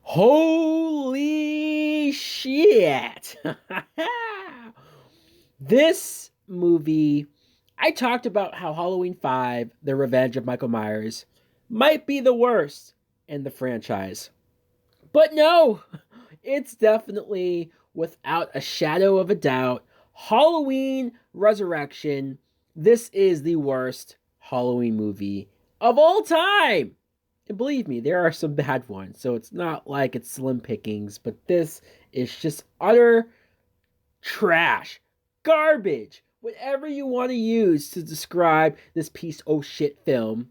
Holy shit! This movie, I talked about how Halloween 5, The Revenge of Michael Myers, might be the worst in the franchise. But no, it's definitely, without a shadow of a doubt, Halloween Resurrection. This is the worst Halloween movie of all time. And believe me, there are some bad ones, so it's not like it's slim pickings, but this is just utter trash, garbage, whatever you want to use to describe this piece of shit film.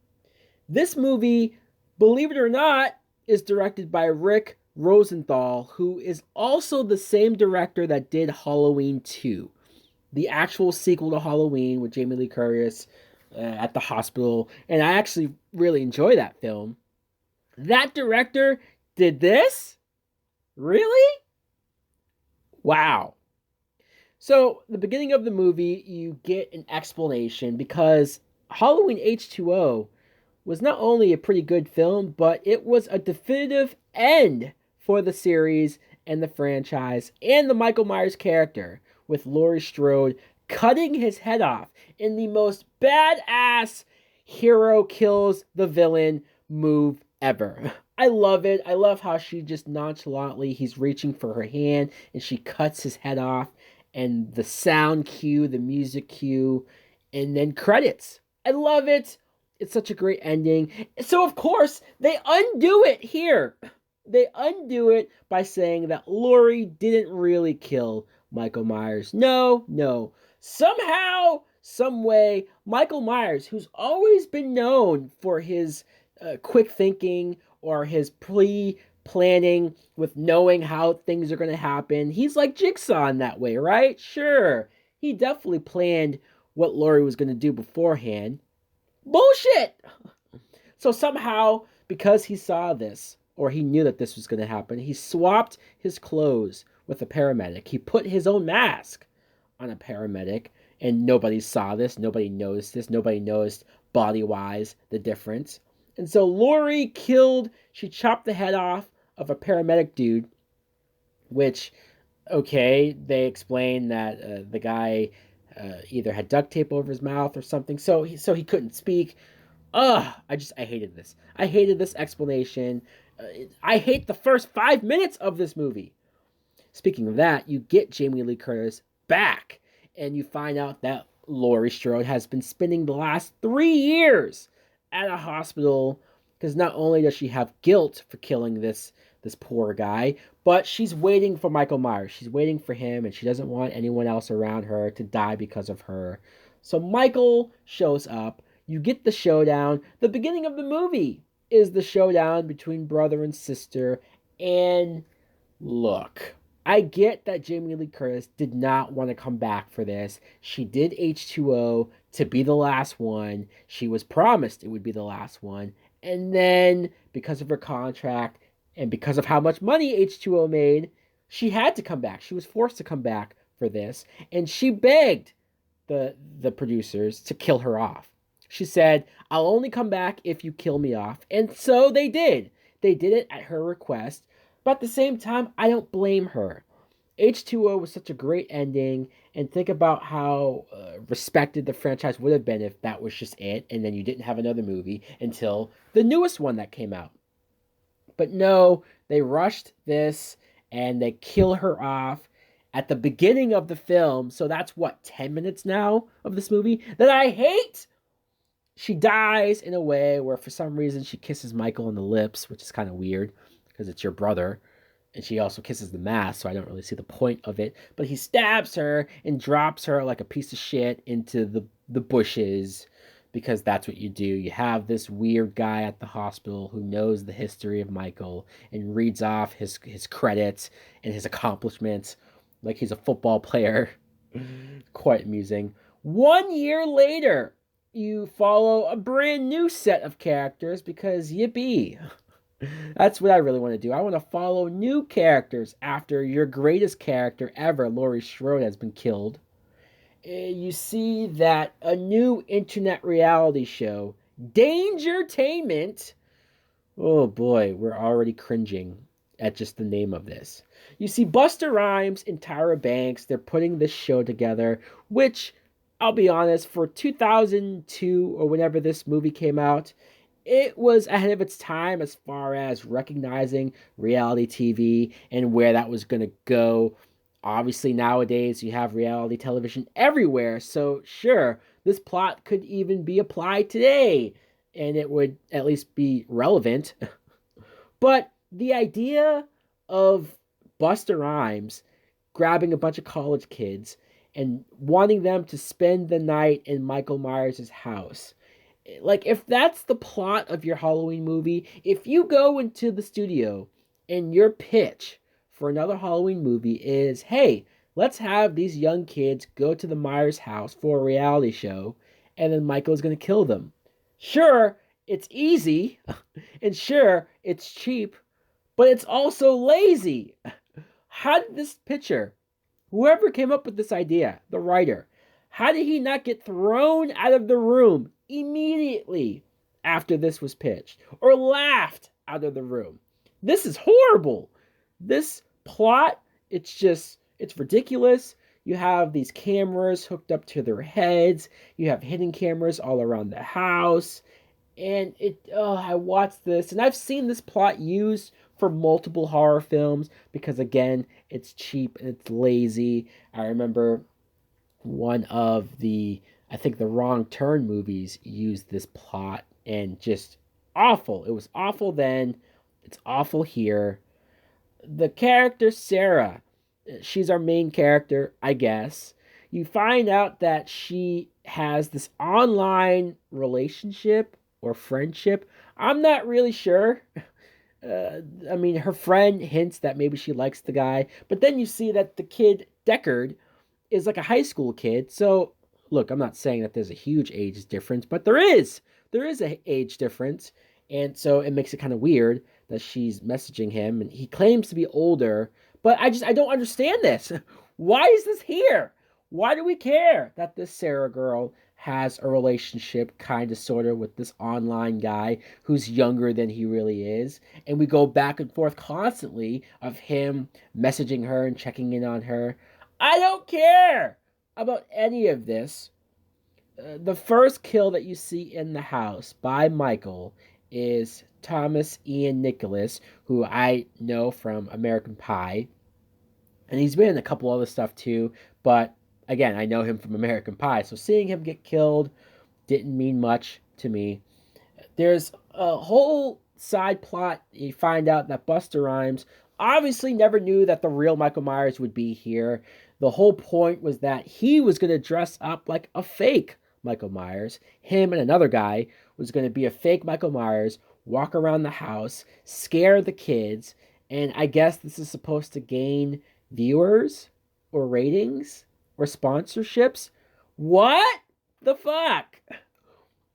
This movie, believe it or not, is directed by Rick Rosenthal, who is also the same director that did Halloween 2, the actual sequel to Halloween with Jamie Lee Curtis at the hospital. And I actually really enjoy that film. That director did this? Really? Wow. So, the beginning of the movie, you get an explanation because Halloween H2O was not only a pretty good film, but it was a definitive end for the series and the franchise and the Michael Myers character, with Laurie Strode cutting his head off in the most badass hero kills the villain move ever. I love it. I love how she just nonchalantly, he's reaching for her hand and she cuts his head off, and the sound cue, the music cue, and then credits. I love it. It's such a great ending. So, of course, they undo it here. They undo it by saying that Laurie didn't really kill Michael Myers. No, no. Somehow, some way, Michael Myers, who's always been known for his quick thinking or his planning with knowing how things are going to happen, he's like Jigsaw in that way, right? Sure. He definitely planned what Laurie was going to do beforehand. Bullshit! So somehow, because he saw this, or he knew that this was going to happen, he swapped his clothes with a paramedic. He put his own mask on a paramedic, and nobody saw this, nobody noticed this, nobody noticed body-wise the difference. And so Laurie she chopped the head off of a paramedic dude, which, okay, they explained that the guy either had duct tape over his mouth or something, so he couldn't speak. Ugh, I hated this. I hated this explanation. I hate the first 5 minutes of this movie. Speaking of that, you get Jamie Lee Curtis back, and you find out that Laurie Strode has been spending the last 3 years at a hospital because not only does she have guilt for killing this poor guy, but she's waiting for Michael Myers. She's waiting for him, and she doesn't want anyone else around her to die because of her. So Michael shows up. You get the showdown. The beginning of the movie is the showdown between brother and sister. And look, I get that Jamie Lee Curtis did not want to come back for this. She did H2O to be the last one. She was promised it would be the last one. And then, because of her contract and because of how much money H2O made, she had to come back. She was forced to come back for this. And she begged the producers to kill her off. She said, "I'll only come back if you kill me off." And so they did. They did it at her request. But at the same time, I don't blame her. H2O was such a great ending, and think about how respected the franchise would have been if that was just it, and then you didn't have another movie until the newest one that came out. But no, they rushed this, and they kill her off at the beginning of the film. So that's what, 10 minutes now of this movie that I hate? She dies in a way where for some reason she kisses Michael on the lips, which is kind of weird because it's your brother. And she also kisses the mask, so I don't really see the point of it. But he stabs her and drops her like a piece of shit into the bushes because that's what you do. You have this weird guy at the hospital who knows the history of Michael and reads off his credits and his accomplishments like he's a football player. Quite amusing. 1 year later, you follow a brand new set of characters because yippee. That's what I really want to do. I want to follow new characters after your greatest character ever, Laurie Strode, has been killed. You see that a new internet reality show, Dangertainment, oh boy, we're already cringing. at just the name of this. You see, Busta Rhymes and Tyra Banks, they're putting this show together, which I'll be honest, for 2002 or whenever this movie came out, it was ahead of its time as far as recognizing reality TV and where that was going to go. Obviously, nowadays you have reality television everywhere, so sure, this plot could even be applied today and it would at least be relevant. But the idea of Busta Rhymes grabbing a bunch of college kids and wanting them to spend the night in Michael Myers' house, like if that's the plot of your Halloween movie, if you go into the studio and your pitch for another Halloween movie is, hey, let's have these young kids go to the Myers house for a reality show and then Michael's going to kill them. Sure, it's easy and sure, it's cheap, but it's also lazy. How did this picture, whoever came up with this idea, the writer, how did he not get thrown out of the room immediately after this was pitched or laughed out of the room? This is horrible. This plot, it's ridiculous. You have these cameras hooked up to their heads. You have hidden cameras all around the house. And I watched this and I've seen this plot used for multiple horror films because again, it's cheap and it's lazy. I remember one of the I think the Wrong Turn movies used this plot and just awful. It was awful then. It's awful here. The character Sarah, she's our main character, I guess. You find out that she has this online relationship or friendship. I'm not really sure. I mean, her friend hints that maybe she likes the guy, but then you see that the kid Deckard is like a high school kid. So, look, I'm not saying that there's a huge age difference, but there is. There is a age difference, and so it makes it kind of weird that she's messaging him, and he claims to be older. But I don't understand this. Why is this here? Why do we care that this Sarah girl has a relationship, kind of, sort of, with this online guy who's younger than he really is? And we go back and forth constantly of him messaging her and checking in on her. I don't care about any of this. The first kill that you see in the house by Michael is Thomas Ian Nicholas, who I know from American Pie. And he's been in a couple other stuff too, but again, I know him from American Pie. So seeing him get killed didn't mean much to me. There's a whole side plot. You find out that Busta Rhymes obviously never knew that the real Michael Myers would be here. The whole point was that he was going to dress up like a fake Michael Myers. Him and another guy was going to be a fake Michael Myers, walk around the house, scare the kids, and I guess this is supposed to gain viewers or ratings or sponsorships. What the fuck?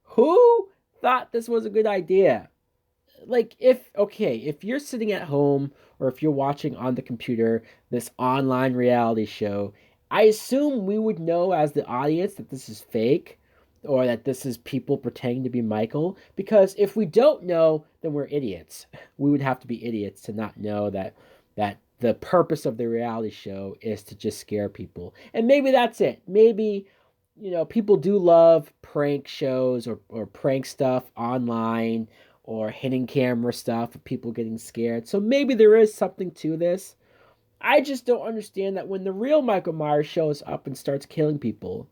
Who thought this was a good idea? Like, if you're sitting at home or if you're watching on the computer this online reality show, I assume we would know as the audience that this is fake or that this is people pretending to be Michael, because if we don't know, then we're idiots. We would have to be idiots to not know that the purpose of the reality show is to just scare people. And maybe that's it. Maybe people do love prank shows or prank stuff online or hidden camera stuff of people getting scared. So maybe there is something to this. I just don't understand that when the real Michael Myers shows up and starts killing people,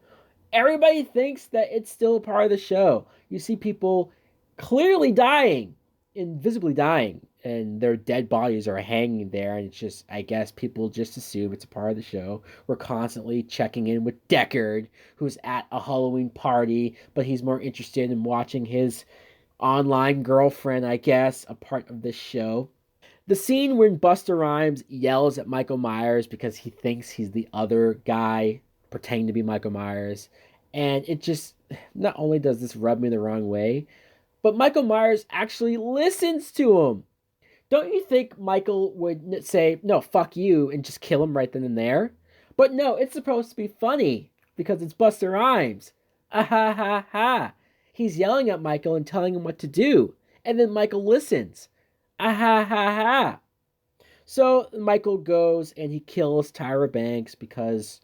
everybody thinks that it's still a part of the show. You see people clearly dying, invisibly dying, and their dead bodies are hanging there, and it's just, I guess people just assume it's a part of the show. We're constantly checking in with Deckard, who's at a Halloween party, but he's more interested in watching his online girlfriend, I guess, a part of this show. The scene when Busta Rhymes yells at Michael Myers because he thinks he's the other guy pretending to be Michael Myers, and it just, not only does this rub me the wrong way, but Michael Myers actually listens to him. Don't you think Michael would say, no, fuck you, and just kill him right then and there? But no, it's supposed to be funny because it's Busta Rhymes. Ah ha ha ha. He's yelling at Michael and telling him what to do, and then Michael listens. Ah ha ha ha. So Michael goes and he kills Tyra Banks because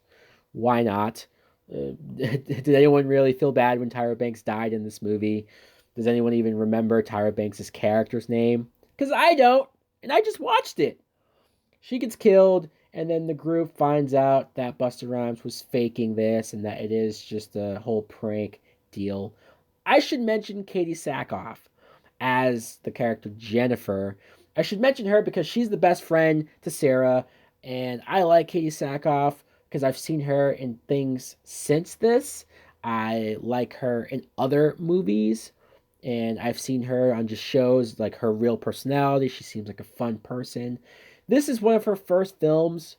why not? Did anyone really feel bad when Tyra Banks died in this movie? Does anyone even remember Tyra Banks' character's name? Because I don't, and I just watched it. She gets killed, and then the group finds out that Busta Rhymes was faking this and that it is just a whole prank deal. I should mention Katie Sackhoff as the character Jennifer. I should mention her because she's the best friend to Sarah, and I like Katie Sackhoff because I've seen her in things since this. I like her in other movies, and I've seen her on just shows like her real personality. She seems like a fun person. This is one of her first films,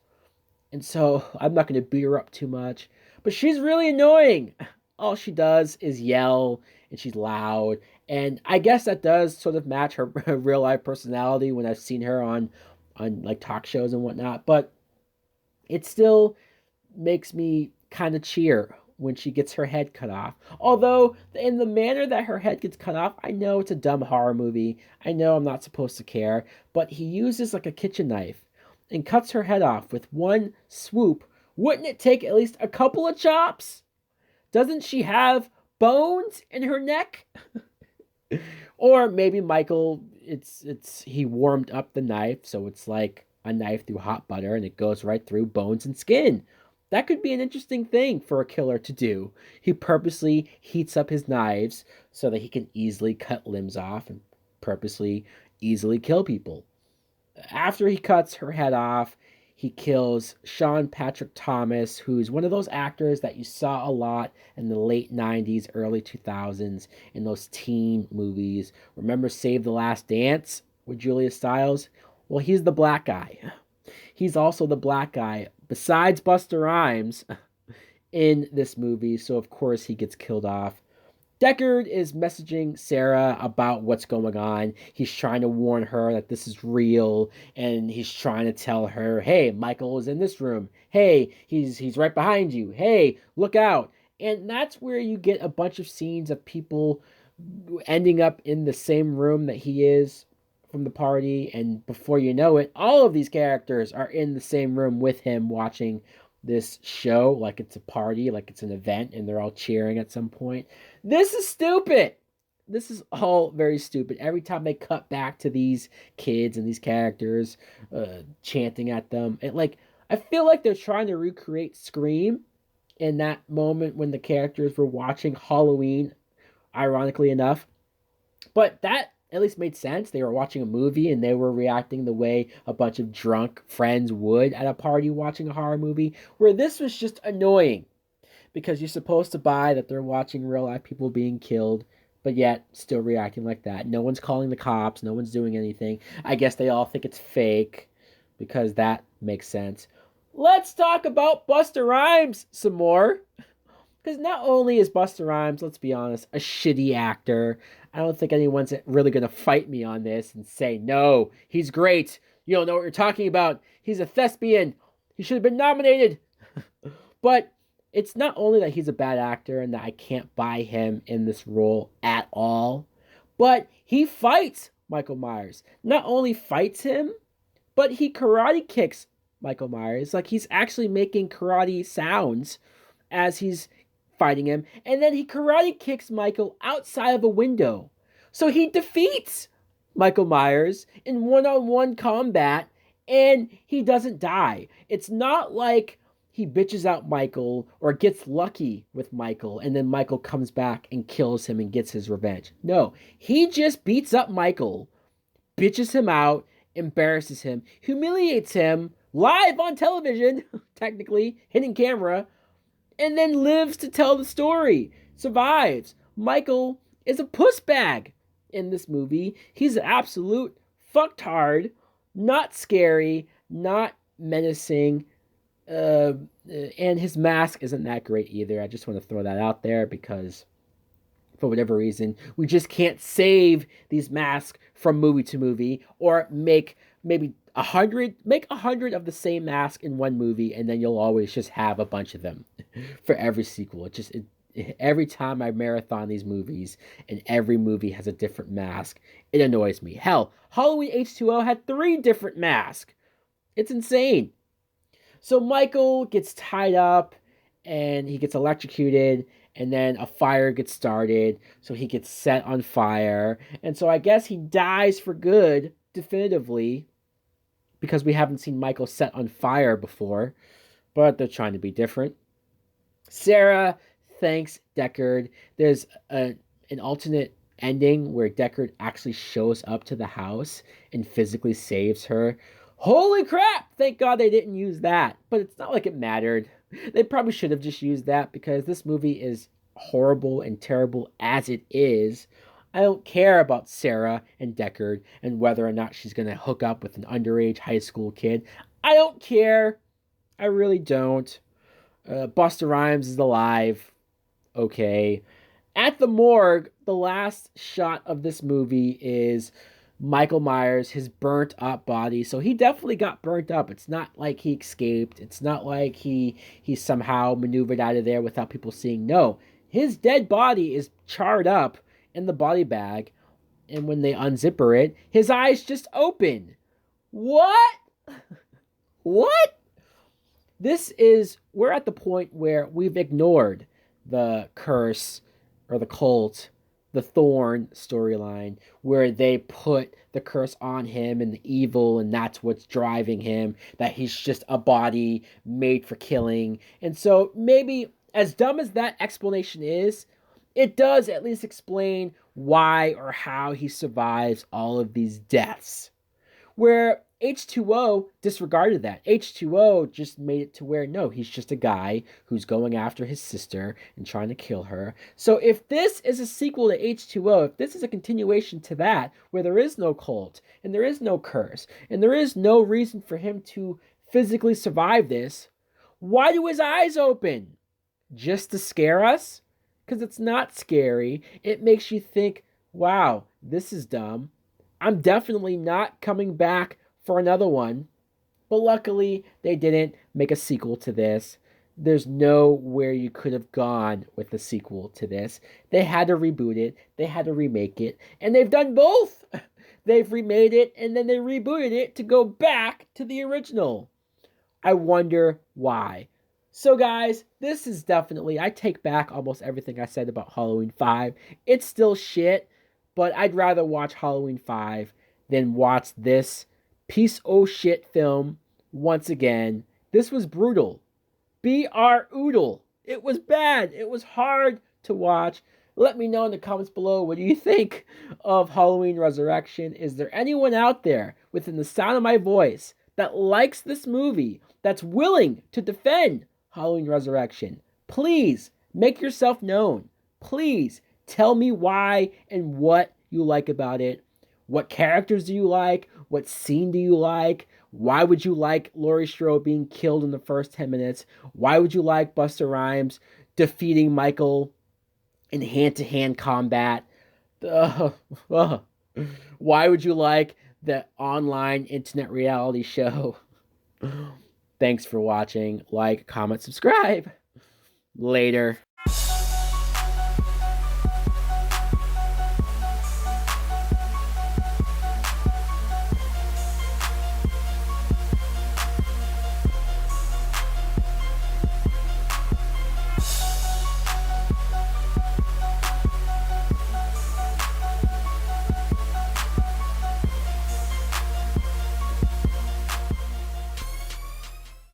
and so I'm not going to beat her up too much. But she's really annoying. All she does is yell, and she's loud. And I guess that does sort of match her real life personality when I've seen her on like talk shows and whatnot. But it still makes me kind of cheer when she gets her head cut off. Although, in the manner that her head gets cut off, I know it's a dumb horror movie. I know I'm not supposed to care. But he uses like a kitchen knife and cuts her head off with one swoop. Wouldn't it take at least a couple of chops? Doesn't she have bones in her neck? Or maybe Michael, it's he warmed up the knife, so it's like a knife through hot butter and it goes right through bones and skin. That could be an interesting thing for a killer to do. He purposely heats up his knives so that he can easily cut limbs off and purposely easily kill people. After he cuts her head off, he kills Sean Patrick Thomas, who's one of those actors that you saw a lot in the late 90s, early 2000s in those teen movies. Remember Save the Last Dance with Julia Stiles? Well, he's the black guy. He's also the black guy, besides Busta Rhymes, in this movie, so of course he gets killed off. Deckard is messaging Sarah about what's going on. He's trying to warn her that this is real, and he's trying to tell her, "Hey, Michael is in this room. Hey, he's right behind you. Hey, look out!" And that's where you get a bunch of scenes of people ending up in the same room that he is from the party, and before you know it, all of these characters are in the same room with him watching this show like it's a party, like it's an event, and they're all cheering at some point. This is stupid. This is all very stupid. Every time they cut back to these kids and these characters chanting at them, I feel like they're trying to recreate Scream in that moment when the characters were watching Halloween, ironically enough. But that at least made sense. They were watching a movie and they were reacting the way a bunch of drunk friends would at a party watching a horror movie, where this was just annoying because you're supposed to buy that they're watching real life people being killed, but yet still reacting like that. No one's calling the cops, no one's doing anything. I guess they all think it's fake because that makes sense. Let's talk about Busta Rhymes some more. Because not only is Busta Rhymes, let's be honest, a shitty actor, I don't think anyone's really going to fight me on this and say, no, he's great. You don't know what you're talking about. He's a thespian. He should have been nominated. But it's not only that he's a bad actor and that I can't buy him in this role at all, but he fights Michael Myers. Not only fights him, but he karate kicks Michael Myers. Like he's actually making karate sounds as he's fighting him, and then he karate kicks Michael outside of a window. So he defeats Michael Myers in one-on-one combat, and he doesn't die. It's not like he bitches out Michael or gets lucky with Michael, and then Michael comes back and kills him and gets his revenge. No, he just beats up Michael, bitches him out, embarrasses him, humiliates him live on television, technically, hidden camera, and then lives to tell the story. Survives. Michael is a puss bag in this movie. He's an absolute fucktard. Not scary. Not menacing. And his mask isn't that great either. I just want to throw that out there because for whatever reason, we just can't save these masks from movie to movie or make maybe 100 of the same mask in one movie, and then you'll always just have a bunch of them for every sequel. Every time I marathon these movies and every movie has a different mask, it annoys me. Hell, Halloween H2O had 3 different masks. It's insane. So Michael gets tied up and he gets electrocuted, and then a fire gets started. So he gets set on fire. And so I guess he dies for good, definitively, because we haven't seen Michael set on fire before. But they're trying to be different. Sarah thanks Deckard. There's an alternate ending where Deckard actually shows up to the house and physically saves her. Holy crap! Thank God they didn't use that. But it's not like it mattered. They probably should have just used that because this movie is horrible and terrible as it is. I don't care about Sarah and Deckard and whether or not she's going to hook up with an underage high school kid. I don't care. I really don't. Busta Rhymes is alive. Okay. At the morgue, the last shot of this movie is Michael Myers, his burnt up body. So he definitely got burnt up. It's not like he escaped. It's not like he somehow maneuvered out of there without people seeing. No. His dead body is charred up in the body bag. And when they unzipper it, his eyes just open. What? What? We're at the point where we've ignored the curse or the cult, the thorn storyline, where they put the curse on him and the evil, and that's what's driving him, that he's just a body made for killing. And so maybe, as dumb as that explanation is, it does at least explain why or how he survives all of these deaths. Where H2O disregarded that. H2O just made it to where, no, he's just a guy who's going after his sister and trying to kill her. So if this is a sequel to H2O, if this is a continuation to that, where there is no cult, and there is no curse, and there is no reason for him to physically survive this, why do his eyes open? Just to scare us? Because it's not scary. It makes you think, wow, this is dumb. I'm definitely not coming back for another one. But luckily, they didn't make a sequel to this. There's nowhere you could have gone with a sequel to this. They had to reboot it. They had to remake it. And they've done both. They've remade it and then they rebooted it to go back to the original. I wonder why. So guys, this is definitely, I take back almost everything I said about Halloween 5. It's still shit. But I'd rather watch Halloween 5 than watch this piece of shit film once again. This was brutal. B-R-oodle. It was bad. It was hard to watch. Let me know in the comments below, what do you think of Halloween Resurrection? Is there anyone out there within the sound of my voice that likes this movie, that's willing to defend Halloween Resurrection? Please make yourself known. Please tell me why and what you like about it. What characters do you like? What scene do you like? Why would you like Laurie Strode being killed in the first 10 minutes? Why would you like Busta Rhymes defeating Michael in hand-to-hand combat? Why would you like the online internet reality show? Thanks for watching. Like, comment, subscribe. Later.